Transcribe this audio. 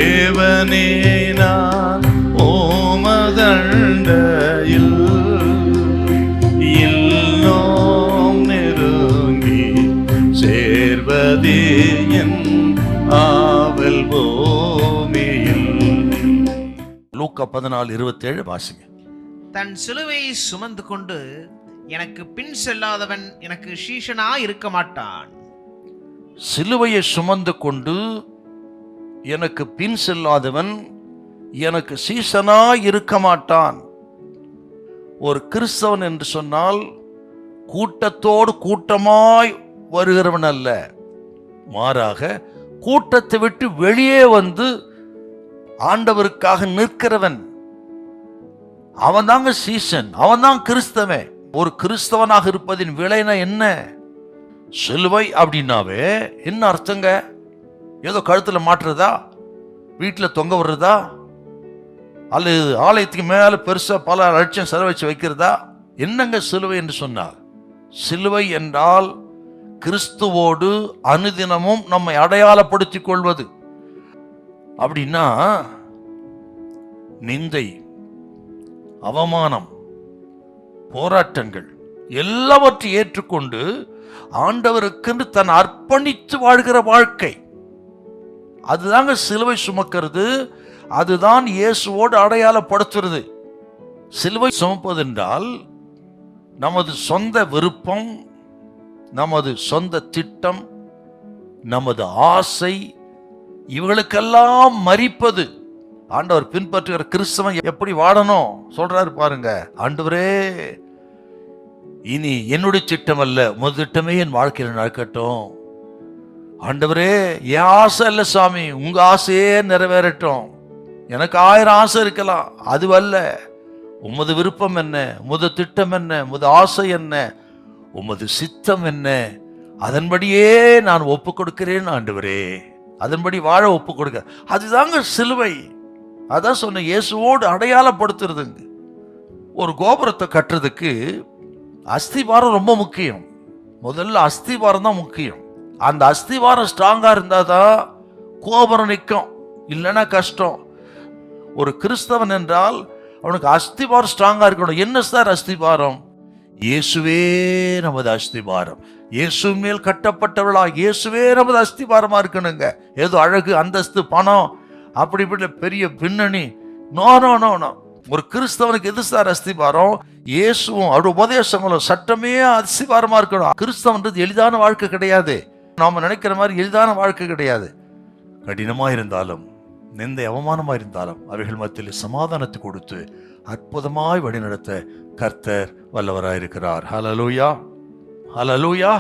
தேவனே நான் ஓமதண்டையில் இன்னும் நெருங்கி சேர்வதே என் ஆவல் பூமியில். லூக்கா 14:27 வாசிங்க. தன் சிலுவையை சுமந்து கொண்டு எனக்கு பின் செல்லாதவன் எனக்கு சீஷனா இருக்க மாட்டான். சிலுவையை சுமந்து கொண்டு எனக்கு பின் செல்லாதவன் எனக்கு சீசனா இருக்க மாட்டான். ஒரு கிறிஸ்தவன் என்று சொன்னால் கூட்டத்தோடு கூட்டமாய் வருகிறவன் அல்ல, மாறாக கூட்டத்தை விட்டு வெளியே வந்து ஆண்டவருக்காக நிற்கிறவன். அவன் தாங்க சீசன், அவன் தான் கிறிஸ்தவன். ஒரு கிறிஸ்தவனாக இருப்பதின் விளைனா என்ன? சிலுவை அப்படின்னாவே என்ன அர்த்தங்க? ஏதோ கழுத்துல மாட்டுறதா, வீட்டில் தொங்க விடுறதா, அல்லது ஆலயத்துக்கு மேல பெருசா பல லட்சம் செலவச்சு வைக்கிறதா? என்னங்க சிலுவை என்று சொன்னார்? சிலுவை என்றால் கிறிஸ்துவோடு அனுதினமும் நம்மை அடையாளப்படுத்திக் கொள்வது. அப்படின்னா நிந்தை, அவமானம், போராட்டங்கள் எல்லாவற்றையும் ஏற்றுக்கொண்டு ஆண்டவருக்கென்று தன் அர்ப்பணித்து வாழ்கிற வாழ்க்கை, அதுதாங்க சிலுவை சுமக்கிறது. அதுதான் இயேசுவோடு அடையாளப்படுத்துறது. சிலுவை சுமப்பது என்றால் நமது சொந்த விருப்பம், நமது சொந்த திட்டம், நமது ஆசை, இவர்களுக்கெல்லாம் மரிப்பது. ஆண்டவர் பின்பற்றுகிற கிறிஸ்தவன் எப்படி வாழணும் சொல்றாரு பாருங்க. ஆண்டவரே, இனி என்னுடைய திட்டம் அல்ல, உமது திட்டமே என் வாழ்க்கையில் நடக்கட்டும். ஆண்டவரே, என் ஆசை இல்ல சாமி, உங்க ஆசையே நிறைவேறட்டும். எனக்கு 1000 ஆசை இருக்கலாம், அதுவல்ல. உமது விருப்பம் என்ன, உமது திட்டம் என்ன, உமது ஆசை என்ன, உமது சித்தம் என்ன, அதன்படியே நான் ஒப்பு கொடுக்கிறேன் ஆண்டவரே. அதன்படி வாழ ஒப்பு கொடுக்க, அதுதாங்க சிலுவை. அதான் சொன்ன, இயேசுவோடு அடையாளப்படுத்துறதுங்க. ஒரு கோபுரத்தை கட்டுறதுக்கு அஸ்திவாரம் ரொம்ப முக்கியம். முதல்ல அஸ்திவாரம் தான் முக்கியம். அந்த அஸ்திவாரம் ஸ்ட்ராங்கா இருந்தாதான் கோபுரம் நிற்கும், இல்லைன்னா கஷ்டம். ஒரு கிறிஸ்தவன் என்றால் அவனுக்கு அஸ்திவாரம் ஸ்ட்ராங்கா இருக்கணும். என்ன சார் அஸ்திவாரம்? இயேசுவே நமது அஸ்திவாரம். இயேசு மேல் கட்டப்பட்டவளா, இயேசுவே நமது அஸ்திவாரமா இருக்கணுங்க. ஏதோ அழகு, அந்தஸ்து, பணம், அப்படி இப்படி பெரிய பின்னணி, நோ நோ நோ நோ. ஒரு கிறிஸ்தவனுக்கு எது சார் அஸ்திவாரம்? இயேசுவும் அவருடைய உபதேசங்களும் சட்டமே அஸ்திவாரமா இருக்கணும். கிறிஸ்தவன்றது எளிதான வாழ்க்கை கிடையாது. நாம நினைக்கிற மாதிரி எளிதான வாழ்க்கை கிடையாது. கடினமா இருந்தாலும், நிந்தை அவமானமா இருந்தாலும் அவைகள் மத்தியில் சமாதானத்தை கொடுத்து அற்புதமாய் வழிநடத்த கர்த்தர் வல்லவராயிருக்கிறார். ஹல்லேலூயா, ஹல்லேலூயா.